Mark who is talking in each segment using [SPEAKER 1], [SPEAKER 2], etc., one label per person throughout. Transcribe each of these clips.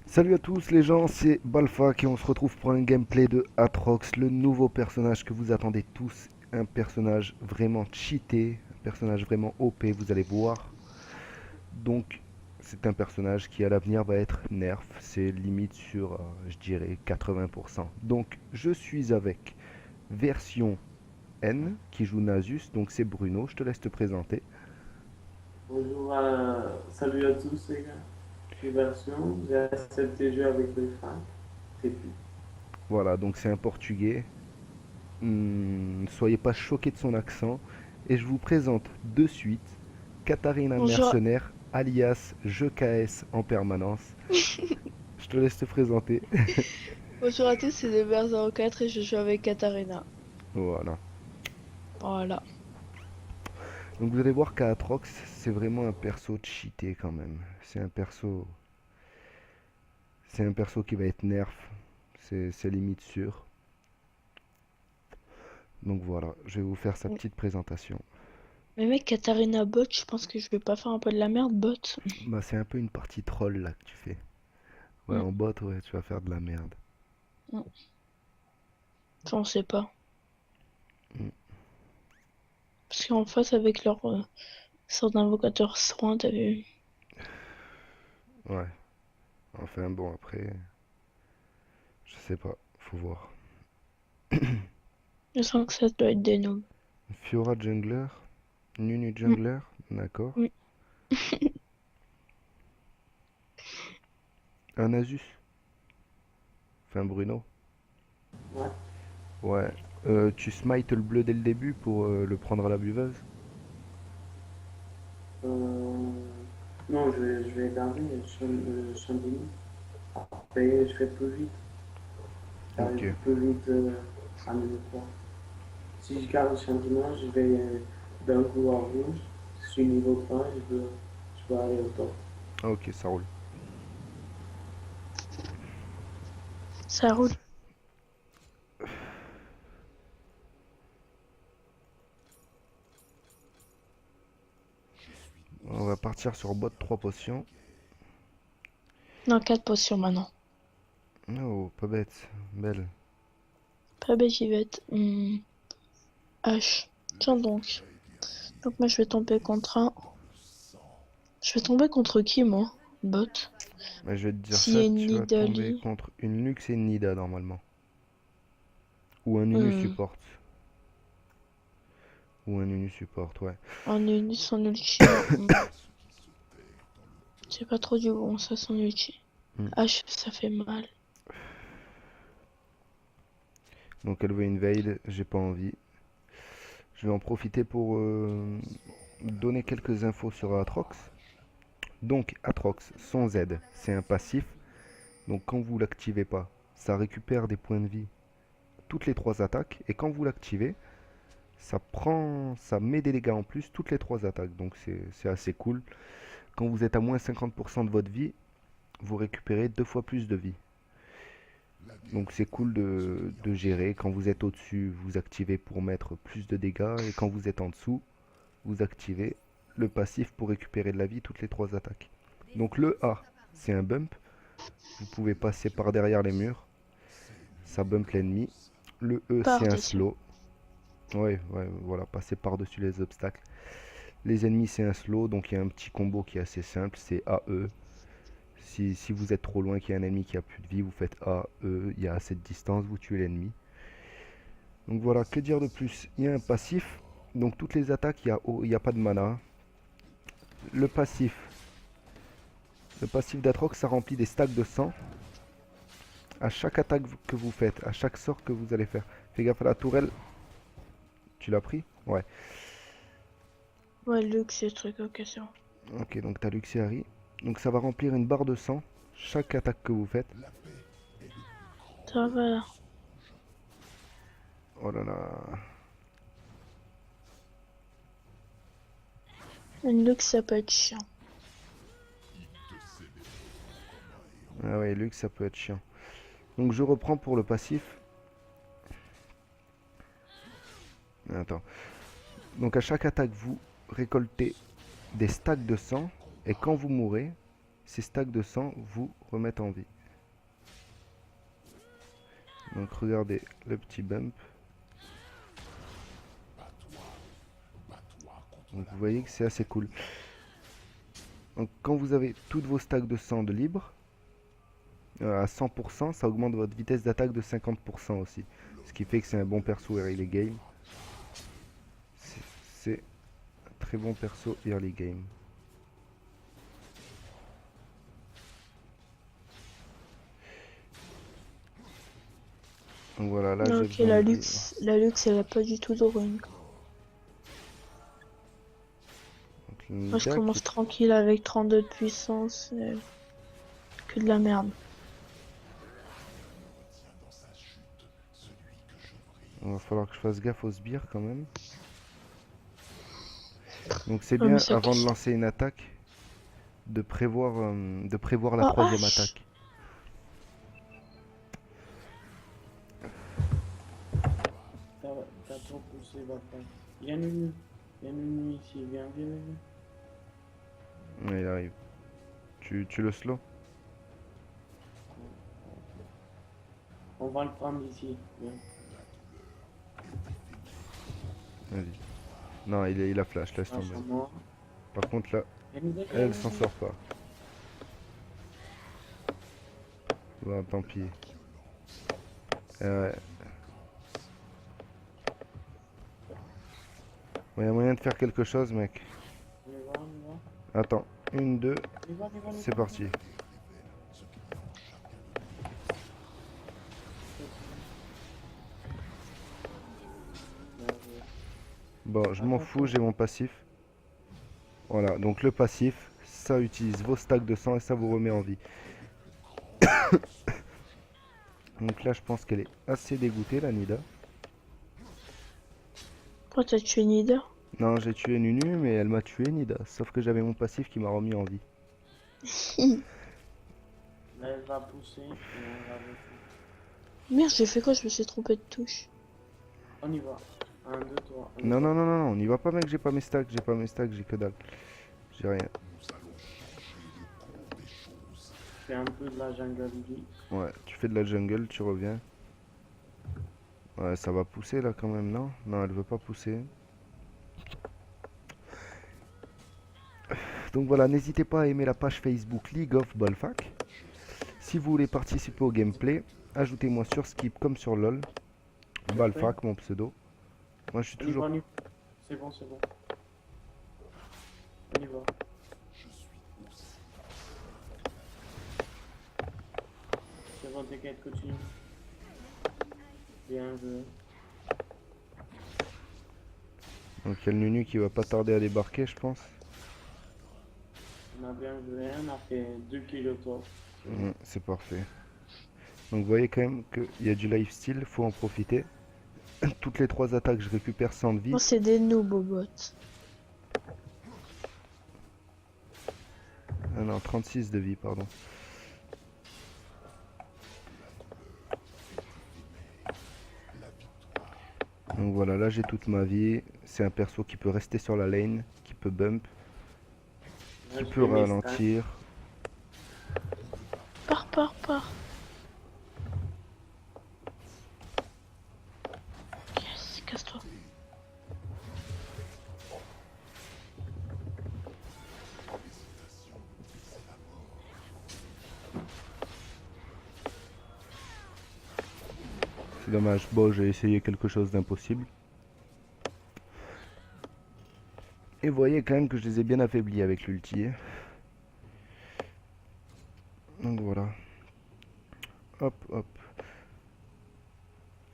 [SPEAKER 1] Salut à tous les gens, c'est Balfac et on se retrouve pour un gameplay de Atrox, le nouveau personnage que vous attendez tous, un personnage vraiment cheaté, un personnage vraiment OP, vous allez voir. Donc c'est un personnage qui à l'avenir va être nerf, c'est limite sur, je dirais, 80%. Donc je suis avec version N qui joue Nasus, donc c'est Bruno, je te laisse te présenter.
[SPEAKER 2] Bonjour, salut à tous les gars. Je suis Version, j'ai accepté de jouer avec les fans. C'est tout.
[SPEAKER 1] Voilà, donc c'est un portugais. Soyez pas choqués de son accent. Et je vous présente de suite Katharina
[SPEAKER 3] Bonjour,
[SPEAKER 1] Mercenaire, alias Je KS en permanence. Je te laisse te présenter.
[SPEAKER 3] bonjour à tous, c'est Deber04 et je joue avec Katarina.
[SPEAKER 1] Voilà.
[SPEAKER 3] Voilà.
[SPEAKER 1] Donc vous allez voir qu'Atrox, c'est vraiment un perso cheaté quand même. C'est un perso qui va être nerf. C'est limite sûr. Donc voilà, je vais vous faire sa petite présentation.
[SPEAKER 3] Mais mec, Katarina bot, je pense que je vais pas faire un peu de la merde bot.
[SPEAKER 1] Bah c'est un peu une partie troll là que tu fais. Ouais,
[SPEAKER 3] Mm,
[SPEAKER 1] en bot, ouais, tu vas faire de la merde.
[SPEAKER 3] mm. Enfin, on sait pas.
[SPEAKER 1] Mm.
[SPEAKER 3] Parce qu'en face, avec leur sort d'invocateur soin, t'as vu.
[SPEAKER 1] Ouais. Enfin bon, après, je sais pas, faut voir.
[SPEAKER 3] Je sens que ça doit être des noobs.
[SPEAKER 1] Fiora jungler, Nunu
[SPEAKER 3] Mm,
[SPEAKER 1] jungler, d'accord.
[SPEAKER 3] mm.
[SPEAKER 1] Un Asus, enfin Bruno.
[SPEAKER 2] Ouais.
[SPEAKER 1] Ouais. Tu smite le bleu dès le début pour le prendre à la buveuse.
[SPEAKER 2] Euh, non, je vais garder le Chandini. Après, je fais plus vite.
[SPEAKER 1] Ok,
[SPEAKER 2] J'arrive plus vite à niveau 3. Si je garde le Chandini, je vais d'un coup à rouge. Si je suis niveau 3, je peux aller au top.
[SPEAKER 1] ok, ça roule.
[SPEAKER 3] Ça roule.
[SPEAKER 1] On va partir sur bot 3 potions.
[SPEAKER 3] Non, 4 potions maintenant.
[SPEAKER 1] Oh, pas bête, belle.
[SPEAKER 3] Pas bête. H. Tiens donc. Donc moi, je vais tomber contre un. Je vais tomber contre qui, moi? Bot.
[SPEAKER 1] Bah, je vais te dire
[SPEAKER 3] S'il y
[SPEAKER 1] ça,
[SPEAKER 3] a une
[SPEAKER 1] tu vas tomber
[SPEAKER 3] Nidalee.
[SPEAKER 1] contre une Lux et une Nida normalement. Ou un Nunu
[SPEAKER 3] Hmm.
[SPEAKER 1] support. Ou un Nunu support, ouais.
[SPEAKER 3] En ulti, son ulti, non. C'est pas trop du bon, ça, son ulti.
[SPEAKER 1] Hmm.
[SPEAKER 3] H, ça fait mal.
[SPEAKER 1] Donc elle veut invade, j'ai pas envie. Je vais en profiter pour donner quelques infos sur Atrox. Donc Atrox, son Z, c'est un passif. Donc quand vous l'activez pas, ça récupère des points de vie toutes les trois attaques. Et quand vous l'activez, ça met des dégâts en plus toutes les trois attaques. Donc c'est assez cool. Quand vous êtes à moins 50% de votre vie, vous récupérez deux fois plus de vie. Donc c'est cool de gérer. Quand vous êtes au-dessus, vous activez pour mettre plus de dégâts. Et quand vous êtes en dessous, vous activez le passif pour récupérer de la vie toutes les trois attaques. Donc le A, c'est un bump. Vous pouvez passer par derrière les murs. Ça bump l'ennemi. Le E, c'est un
[SPEAKER 3] Par-dessus.
[SPEAKER 1] slow. Ouais, ouais, voilà, passer par-dessus les obstacles. Les ennemis, c'est un slow, donc il y a un petit combo qui est assez simple, c'est AE. Si vous êtes trop loin, qu'il y a un ennemi qui a plus de vie, vous faites AE, il y a assez de distance, vous tuez l'ennemi. Donc voilà, que dire de plus? Il y a un passif, donc toutes les attaques, il y a pas de mana. Le passif, le passif d'Atrox, ça remplit des stacks de sang. À chaque attaque que vous faites, à chaque sort que vous allez faire. Fais gaffe à la tourelle. Tu l'as pris? Ouais.
[SPEAKER 3] Ouais, Luke, c'est le truc, ok, c'est bon.
[SPEAKER 1] Ok, donc t'as Luxiari. Donc ça va remplir une barre de sang. Chaque attaque que vous faites.
[SPEAKER 3] Ça va là.
[SPEAKER 1] Oh là là.
[SPEAKER 3] Une Luke, ça peut être chiant.
[SPEAKER 1] Ah ouais, Lux, ça peut être chiant. Donc je reprends pour le passif. Attends. Donc à chaque attaque, vous récoltez des stacks de sang. Et quand vous mourrez, ces stacks de sang vous remettent en vie. Donc regardez le petit bump. Donc vous voyez que c'est assez cool. Donc quand vous avez toutes vos stacks de sang de libre, à 100%, ça augmente votre vitesse d'attaque de 50% aussi. Ce qui fait que c'est un bon perso early game. C'est un très bon perso early game. Donc voilà, là j'ai
[SPEAKER 3] Ok,
[SPEAKER 1] besoin de vie.
[SPEAKER 3] la luxe, elle a pas du tout de ruine.
[SPEAKER 1] Donc, le
[SPEAKER 3] Moi, je
[SPEAKER 1] Nida
[SPEAKER 3] commence tranquille avec 32 de puissance. Que de la merde.
[SPEAKER 1] Il va falloir que je fasse gaffe aux sbires quand même. Donc c'est
[SPEAKER 3] Ouais, mais
[SPEAKER 1] bien
[SPEAKER 3] ça
[SPEAKER 1] avant de
[SPEAKER 3] casse.
[SPEAKER 1] lancer une attaque de prévoir la
[SPEAKER 3] Oh,
[SPEAKER 1] troisième
[SPEAKER 3] H.
[SPEAKER 1] attaque.
[SPEAKER 2] T'as trop poussé, bâtard. Viens, Nunu. Viens, Nunu, ici. Viens, viens, viens.
[SPEAKER 1] Ouais, il arrive. Tu le slow?
[SPEAKER 2] On va le prendre ici. Viens.
[SPEAKER 1] Vas-y. Non, il a flash, laisse tomber.
[SPEAKER 2] Lâche-moi.
[SPEAKER 1] Par contre là,
[SPEAKER 2] Viens, viens, viens,
[SPEAKER 1] elle s'en
[SPEAKER 2] viens.
[SPEAKER 1] sort pas. Bon, tant pis. Ouais, il y a moyen de faire quelque chose, mec.
[SPEAKER 2] On y va, on y va.
[SPEAKER 1] Attends, une, deux,
[SPEAKER 2] On y va, on y va, on y va.
[SPEAKER 1] c'est parti.
[SPEAKER 2] Bien joué.
[SPEAKER 1] Bon, je m'en
[SPEAKER 2] Attends,
[SPEAKER 1] fous,
[SPEAKER 2] attends.
[SPEAKER 1] j'ai mon passif. Voilà, donc le passif, ça utilise vos stacks de sang et ça vous remet en vie. Donc là, je pense qu'elle est assez dégoûtée, la Nida.
[SPEAKER 3] Pourquoi t'as tué Nida?
[SPEAKER 1] Non, j'ai tué Nunu, mais elle m'a tué Nida. Sauf que j'avais mon passif qui m'a remis en vie.
[SPEAKER 2] Là, elle va pousser et on va voter.
[SPEAKER 3] Merde, j'ai fait quoi? Je me suis trompé de touche.
[SPEAKER 2] On y va. 1, 2, 3. On y
[SPEAKER 1] Non,
[SPEAKER 2] va.
[SPEAKER 1] non, non, non, non, on n'y va pas, mec, j'ai pas mes stacks, j'ai pas mes stacks, j'ai que dalle. J'ai rien.
[SPEAKER 2] Fais un peu de la jungle vie.
[SPEAKER 1] Ouais, tu fais de la jungle, tu reviens. Ouais, ça va pousser là quand même, non? Non, elle veut pas pousser. Donc voilà, n'hésitez pas à aimer la page Facebook League of Ballfac. Si vous voulez participer au gameplay, ajoutez-moi sur Skip comme sur LoL. Ballfac, mon pseudo. Moi je suis
[SPEAKER 2] On y va,
[SPEAKER 1] toujours...
[SPEAKER 2] on y va. C'est bon, c'est bon. On y va. C'est bon, t'inquiète, continue. Bien joué.
[SPEAKER 1] Donc il y a le Nunu qui va pas tarder à débarquer, je pense.
[SPEAKER 2] On a bien joué, on a fait 2 kills top.
[SPEAKER 1] C'est parfait. Donc vous voyez quand même qu'il y a du lifesteal, faut en profiter. Toutes les 3 attaques, je récupère 100 de vie.
[SPEAKER 3] Moi, c'est des noobs, bobots.
[SPEAKER 1] Ah non, 36 de vie, pardon. Donc voilà, là j'ai toute ma vie. C'est un perso qui peut rester sur la lane, qui peut bump,
[SPEAKER 2] Là,
[SPEAKER 1] qui
[SPEAKER 2] je
[SPEAKER 1] peut
[SPEAKER 2] fais mes stats.
[SPEAKER 1] ralentir.
[SPEAKER 3] Pars. Yes, casse-toi.
[SPEAKER 1] C'est dommage. Bon, j'ai essayé quelque chose d'impossible. Et vous voyez quand même que je les ai bien affaiblis avec l'ulti. Donc voilà. Hop, hop.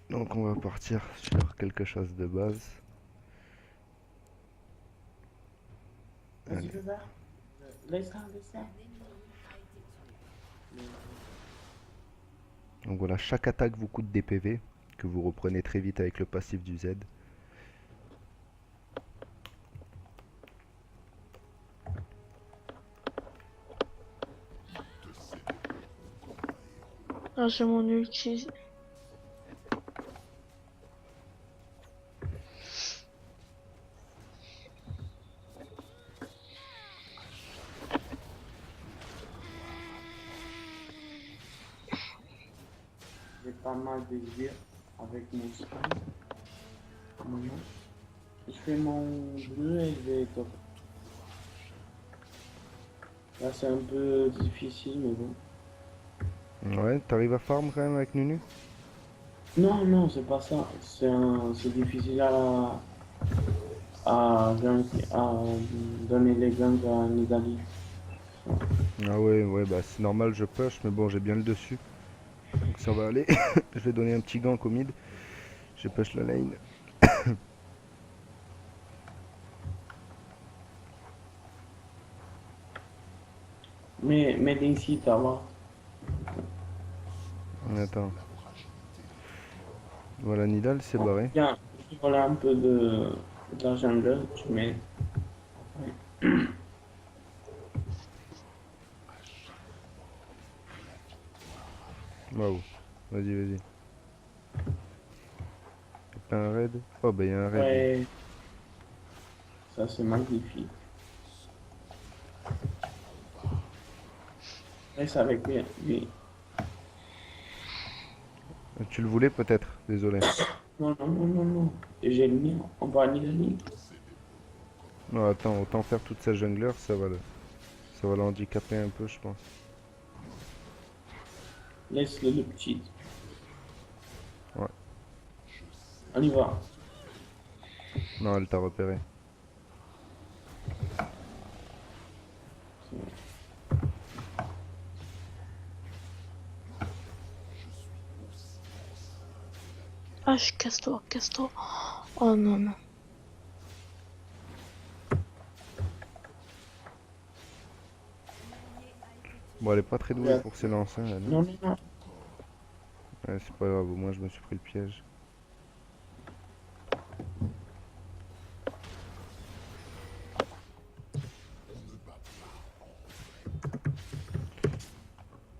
[SPEAKER 1] Donc on va partir sur quelque chose de base.
[SPEAKER 2] Vas-y,
[SPEAKER 1] Allez.
[SPEAKER 2] Bébert. Laisse-la, laisse-la.
[SPEAKER 1] Donc voilà, chaque attaque vous coûte des PV, que vous reprenez très vite avec le passif du Z.
[SPEAKER 3] Ah, j'ai mon ulti.
[SPEAKER 2] j'ai pas mal de sbires avec mon stun. Maintenant, je fais mon bleu et je vais top. Là, c'est un peu difficile, mais bon.
[SPEAKER 1] Ouais, t'arrives à farm quand même avec Nunu?
[SPEAKER 2] Non, non, c'est pas ça. C'est difficile à donner les gangs à Nidalee.
[SPEAKER 1] Ah ouais, ouais, bah c'est normal, je push, mais bon, j'ai bien le dessus. Donc ça va aller. Je vais donner un petit gank au mid. Je push la lane.
[SPEAKER 2] Mais d'ici, t'as voir.
[SPEAKER 1] Attends. Voilà, Nidal s'est barré.
[SPEAKER 2] Bien, voilà un peu de la jungle, tu mets.
[SPEAKER 1] Waouh. Vas-y, vas-y. Y'a pas un raid? Oh bah y'a un raid.
[SPEAKER 2] Ouais, ça c'est magnifique. Reste avec lui.
[SPEAKER 1] Tu le voulais peut-être? Désolé.
[SPEAKER 2] Non, non, non, non, non. J'ai le mien, on va Nidalee.
[SPEAKER 1] Non, attends, autant faire toute sa jungler, ça va l'handicaper un peu, je pense.
[SPEAKER 2] Laisse-le le petit.
[SPEAKER 1] Ouais.
[SPEAKER 2] On y va.
[SPEAKER 1] Non, elle t'a repéré.
[SPEAKER 3] Ah, casse-toi, casse-toi. Oh non, non.
[SPEAKER 1] Bon, elle est pas très douée pour s'élancer, là, non?
[SPEAKER 2] Non, non, non.
[SPEAKER 1] Ouais, c'est pas grave, au moins je me suis pris le piège.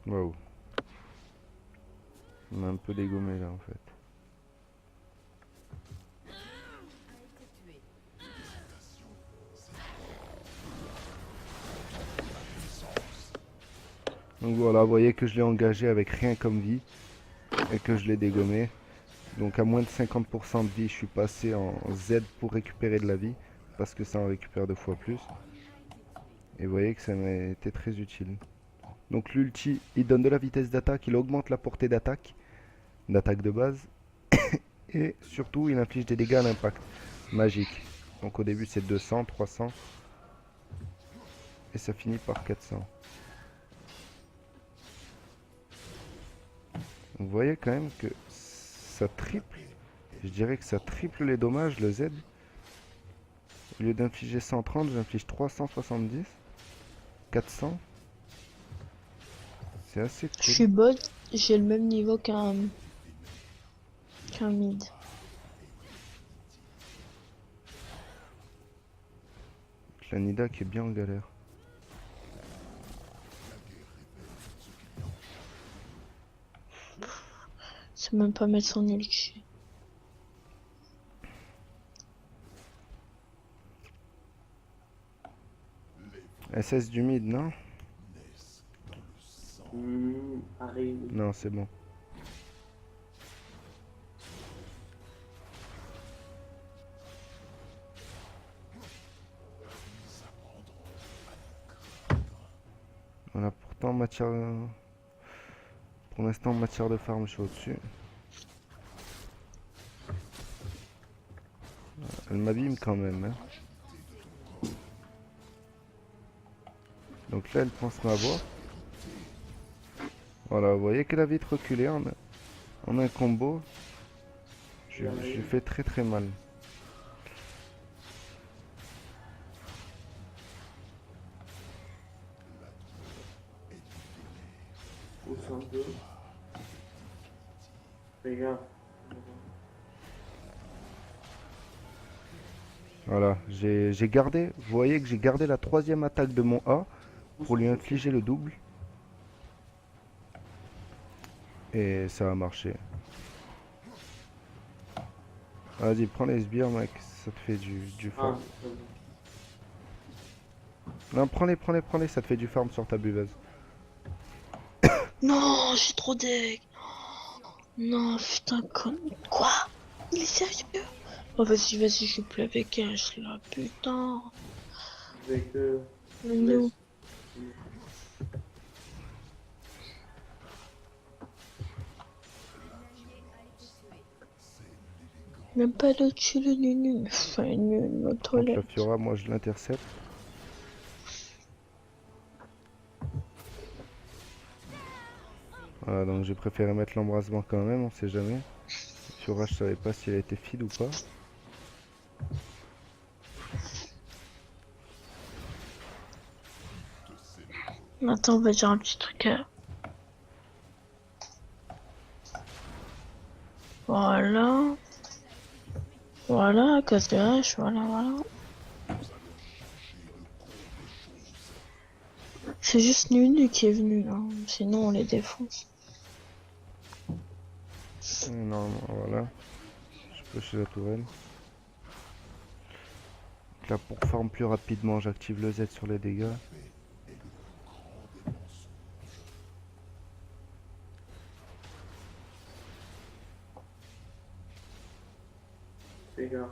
[SPEAKER 1] Waouh. On a un peu dégommé là en fait. Donc voilà, vous voyez que je l'ai engagé avec rien comme vie et que je l'ai dégommé. Donc à moins de 50% de vie, je suis passé en Z pour récupérer de la vie parce que ça en récupère 2 fois plus. Et vous voyez que ça m'a été très utile. Donc l'ulti, il donne de la vitesse d'attaque, il augmente la portée d'attaque de base. Et surtout, il inflige des dégâts à l'impact magique. Donc au début, c'est 200, 300. Et ça finit par 400. Vous voyez quand même que ça triple. Je dirais que ça triple les dommages, le Z. Au lieu d'infliger 130, j'inflige 370. 400. C'est assez
[SPEAKER 3] Je
[SPEAKER 1] cool.
[SPEAKER 3] suis bot, j'ai le même niveau qu'un mid.
[SPEAKER 1] La Nida qui est bien en galère.
[SPEAKER 3] C'est même pas mettre son ulti.
[SPEAKER 1] SS du mid, non?
[SPEAKER 2] Arrive.
[SPEAKER 1] Non, c'est bon. Voilà, pourtant, matière... Pour l'instant, en matière de farm, je suis au-dessus. Elle m'abîme quand même. Hein. Donc là, elle pense m'avoir. Voilà, vous voyez qu'elle a vite reculé en un combo. Je lui fais très très mal.
[SPEAKER 2] Au centre de. Fais gaffe.
[SPEAKER 1] Voilà, j'ai gardé, vous voyez que j'ai gardé la troisième attaque de mon A pour lui infliger le double. Et ça a marché. Vas-y, prends les sbires, mec, ça te fait du farm. Non, prends-les, ça te fait du farm sur ta buveuse.
[SPEAKER 3] Non, j'ai trop deck. Non, putain, quoi? Il est sérieux? Oh, vas-y, vas-y, je joue plus avec Ash, là, putain.
[SPEAKER 2] Avec
[SPEAKER 3] Le
[SPEAKER 2] les...
[SPEAKER 3] nous. Même pas le dessus le nunu. Enfin, nul, aux
[SPEAKER 1] Contre la
[SPEAKER 3] toilettes.
[SPEAKER 1] Fiora, moi je l'intercepte. Voilà, donc j'ai préféré mettre l'embrasement quand même, on sait jamais. Fiora, je savais pas si elle était feed ou pas.
[SPEAKER 3] Attends, on va dire un petit truc. Voilà. Voilà, casse de hache, voilà, voilà. C'est juste Nunu qui est venu, là. Sinon, on les défonce.
[SPEAKER 1] Normalement, voilà. Je peux chez la tourelle. Donc là, pour farm plus rapidement, j'active le Z sur les dégâts.
[SPEAKER 2] Fais gaffe.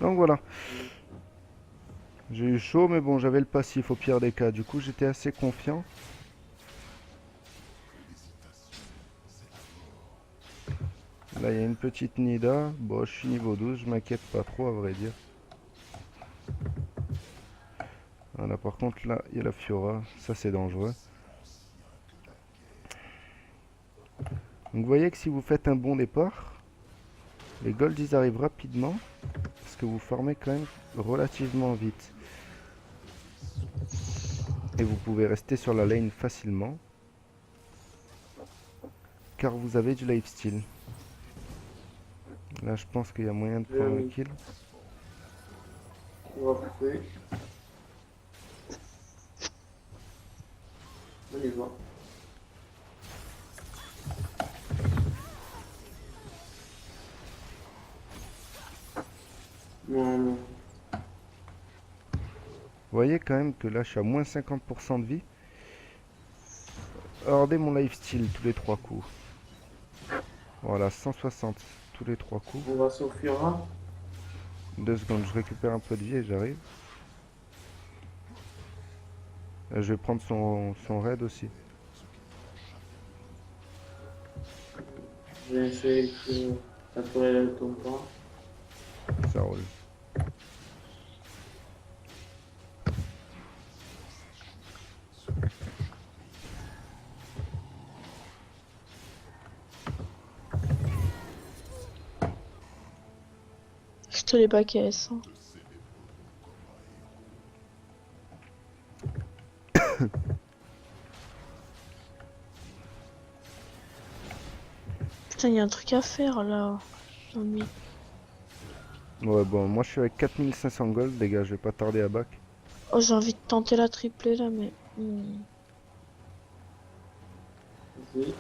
[SPEAKER 1] Donc voilà. J'ai eu chaud, mais bon, j'avais le passif au pire des cas. Du coup, j'étais assez confiant. Là, il y a une petite Nida. Bon, je suis niveau 12, je m'inquiète pas trop, à vrai dire. Voilà, par contre, là, il y a la Fiora. Ça, c'est dangereux. Donc, vous voyez que si vous faites un bon départ, les golds, ils arrivent rapidement. Parce que vous formez quand même relativement vite. Et vous pouvez rester sur la lane facilement. Car vous avez du lifesteal. Là, je pense qu'il y a moyen de prendre un kill.
[SPEAKER 2] On va pousser. On y va. Non, non.
[SPEAKER 1] Vous voyez quand même que là, je suis à moins 50% de vie. Regardez mon lifesteal tous les 3 coups. Voilà, 160 tous les 3 coups.
[SPEAKER 2] On va sur Fiora.
[SPEAKER 1] 2 secondes, je récupère un peu de vie et j'arrive. Je vais prendre son raid aussi.
[SPEAKER 2] Je vais essayer que la tourelle ne tombe pas.
[SPEAKER 1] Ça roule.
[SPEAKER 3] Je te l'ai pas caisse. Hein. Putain, il y a un truc à faire là. Non, mais...
[SPEAKER 1] Ouais, bon, moi je suis avec 4500 gold, les gars, je vais pas tarder à back.
[SPEAKER 3] Oh, j'ai envie de tenter la triplée là, mais...
[SPEAKER 2] Vas-y.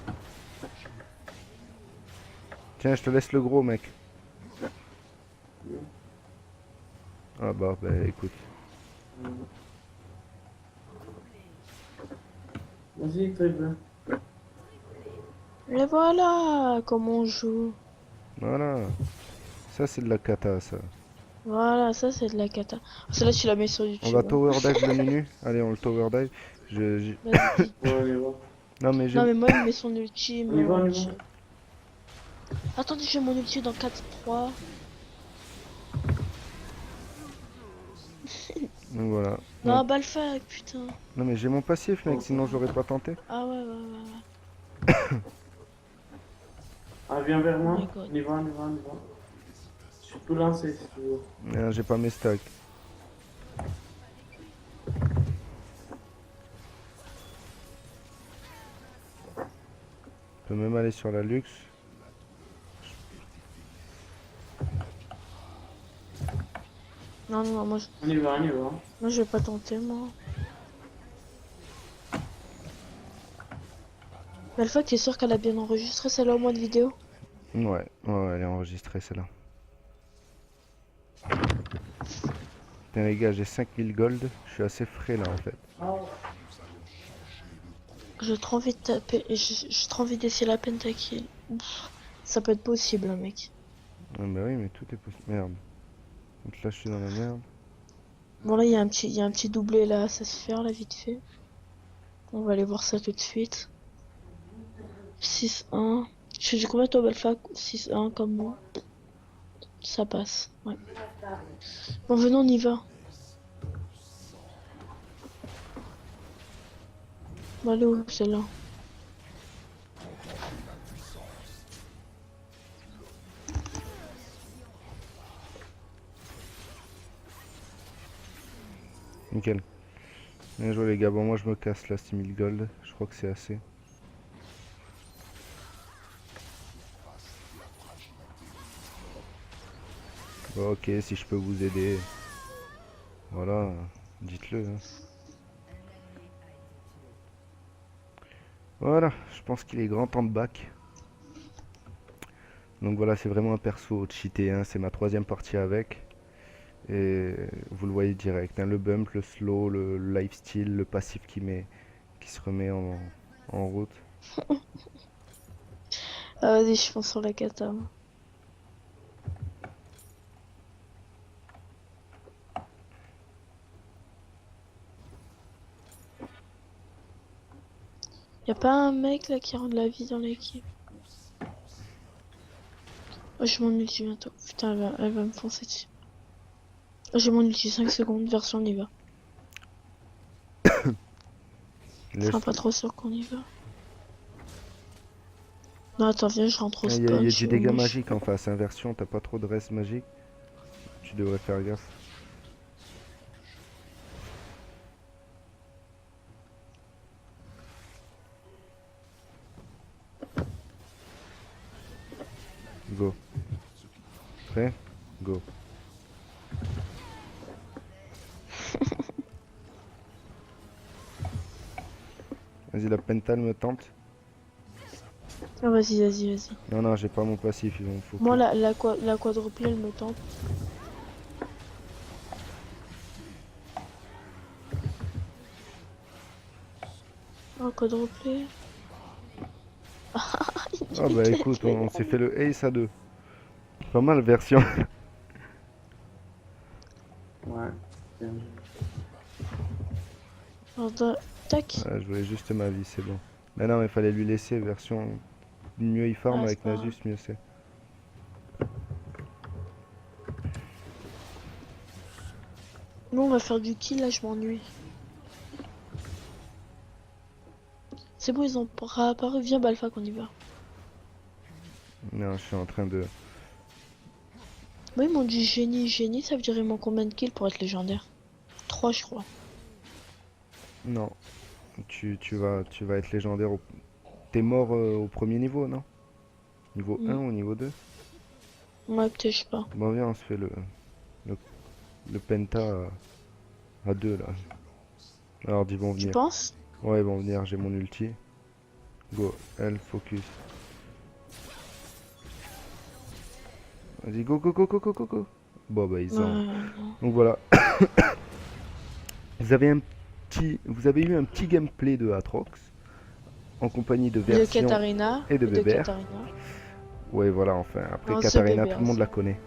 [SPEAKER 1] Tiens, je te laisse le gros, mec. Ah bah écoute.
[SPEAKER 2] Vas-y, très bien.
[SPEAKER 3] Et voilà comment on joue.
[SPEAKER 1] Voilà. Ça, c'est de la cata, ça.
[SPEAKER 3] Voilà, ça c'est de la cata. Celle-là, tu la mets sur
[SPEAKER 1] On va
[SPEAKER 3] YouTube. Hein.
[SPEAKER 1] tower dive le Nunu. Allez, on le tower dive.
[SPEAKER 3] Vas-y.
[SPEAKER 2] Ouais, on y va.
[SPEAKER 1] Non, mais j'ai...
[SPEAKER 3] Non, mais moi, il met son ulti.
[SPEAKER 2] On y va,
[SPEAKER 3] mon
[SPEAKER 2] on y
[SPEAKER 3] ulti.
[SPEAKER 2] va.
[SPEAKER 3] Attendez, j'ai mon ulti dans 4-3.
[SPEAKER 1] Donc voilà.
[SPEAKER 3] Non,
[SPEAKER 1] Bon.
[SPEAKER 3] Balfac, putain.
[SPEAKER 1] Non, mais j'ai mon passif, mec, sinon j'aurais pas tenté.
[SPEAKER 3] Ah ouais.
[SPEAKER 2] Ah, viens vers moi.
[SPEAKER 3] Oh my God.
[SPEAKER 2] On y va, on y va, on y va. Je peux lancer si tu veux.
[SPEAKER 1] J'ai pas mes stacks. Je peux même aller sur la luxe.
[SPEAKER 3] Non, moi,
[SPEAKER 2] On y va, on y va.
[SPEAKER 3] moi je vais pas tenter, moi. Balfac, t'es sûr qu'elle a bien enregistré celle-là au moins de vidéo?
[SPEAKER 1] Ouais, elle est enregistrée celle-là. Putain les gars, j'ai 5000 gold, je suis assez frais là en fait.
[SPEAKER 3] J'ai trop envie de taper. J'ai trop envie d'essayer la pentakill. Ouf, ça peut être possible, hein, mec.
[SPEAKER 1] Ah bah oui, mais tout est possible. Merde. Donc là, je suis dans la merde.
[SPEAKER 3] Bon, là, il y a un petit doublé là, ça se faire, là, vite fait. On va aller voir ça tout de suite. 6-1. Je suis du combien toi, Balfa? 6-1 comme moi. Ça passe, ouais. Bon, venons, on y va. Bon, elle est où, celle-là?
[SPEAKER 1] Nickel. Bien joué les gars. Bon, moi je me casse là, 6000 gold. Je crois que c'est assez. Bon, ok, si je peux vous aider. Voilà, dites-le. Hein. Voilà, je pense qu'il est grand temps de back. Donc voilà, c'est vraiment un perso cheaté. Hein. C'est ma 3e partie avec. Et vous le voyez direct. Hein. Le bump, le slow, le lifesteal, le passif qui se remet en route.
[SPEAKER 3] Ah, vas-y, je fonce sur la kata. Y'a pas un mec là qui rend de la vie dans l'équipe? Oh, j'ai mon ulti bientôt. Putain, elle va me foncer dessus. Oh, j'ai mon ulti 5 secondes, version on y va. Enfin, pas trop sûr qu'on y va. Non, attends, viens, je rentre au
[SPEAKER 1] Il
[SPEAKER 3] spawn.
[SPEAKER 1] y a
[SPEAKER 3] Je suis
[SPEAKER 1] du dégât
[SPEAKER 3] moche.
[SPEAKER 1] magique en face. Inversion, t'as pas trop de reste magique. Tu devrais faire gaffe. Go. Prêt? Go. Vas-y, la pentale me tente.
[SPEAKER 3] Ah, vas-y, vas-y, vas-y.
[SPEAKER 1] Non, non, j'ai pas mon passif, il faut
[SPEAKER 3] Moi,
[SPEAKER 1] que...
[SPEAKER 3] la quadruple, elle me tente. Oh, quadruple.
[SPEAKER 1] Ah bah écoute, on s'est fait le ace à 2. Pas mal version.
[SPEAKER 2] Ouais. Bien joué.
[SPEAKER 3] Alors, tac.
[SPEAKER 1] Ah, je voulais juste ma vie, c'est bon. Mais non, il fallait lui laisser version... Mieux il farm
[SPEAKER 3] Ah, c'est
[SPEAKER 1] avec
[SPEAKER 3] pas grave.
[SPEAKER 1] Nasus, mieux c'est.
[SPEAKER 3] Nous, on va faire du kill, là, je m'ennuie. C'est bon, ils ont réapparu. Viens, Balfa, qu'on y va.
[SPEAKER 1] Non, je suis en train de...
[SPEAKER 3] Moi, ils m'ont dit génie, génie. Ça veut dire ils m'ont combien de kills pour être légendaire? 3, je crois.
[SPEAKER 1] Non. Tu vas être légendaire au... T'es mort au premier niveau, non? Niveau 1 ou niveau 2?
[SPEAKER 3] Ouais, peut-être, je sais pas.
[SPEAKER 1] Bon, viens, on se fait le, le penta à 2 là. Alors, ils vont
[SPEAKER 3] Tu
[SPEAKER 1] venir.
[SPEAKER 3] penses?
[SPEAKER 1] Ouais, ils vont venir, j'ai mon ulti. Go, L, focus. Vas-y, go, go, go, go, go, go, go. Bon, bah, ils ont... Donc voilà. Vous avez eu un petit gameplay de Aatrox en compagnie de
[SPEAKER 3] De
[SPEAKER 1] Version
[SPEAKER 3] Katarina.
[SPEAKER 1] et de Bébert.
[SPEAKER 3] Katarina.
[SPEAKER 1] Ouais, voilà, enfin, après
[SPEAKER 3] Non,
[SPEAKER 1] Katarina,
[SPEAKER 3] c'est
[SPEAKER 1] tout le monde la connaît.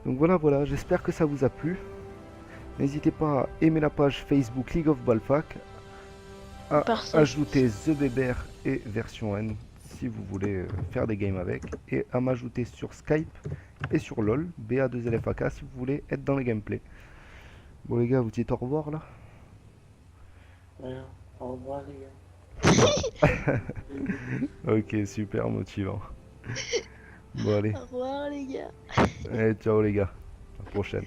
[SPEAKER 1] Donc voilà, voilà, j'espère que ça vous a plu. N'hésitez pas à aimer la page Facebook League of Balfac, à ajouter The Bébert et Version N si vous voulez faire des games avec, et à m'ajouter sur Skype et sur LOL, BA2LFAK, si vous voulez être dans les gameplays. Bon les gars, vous dites au revoir là?
[SPEAKER 2] Ouais, au revoir les gars.
[SPEAKER 1] Ok, super motivant. Bon allez,
[SPEAKER 3] Au revoir les gars.
[SPEAKER 1] allez ciao les gars, à la prochaine.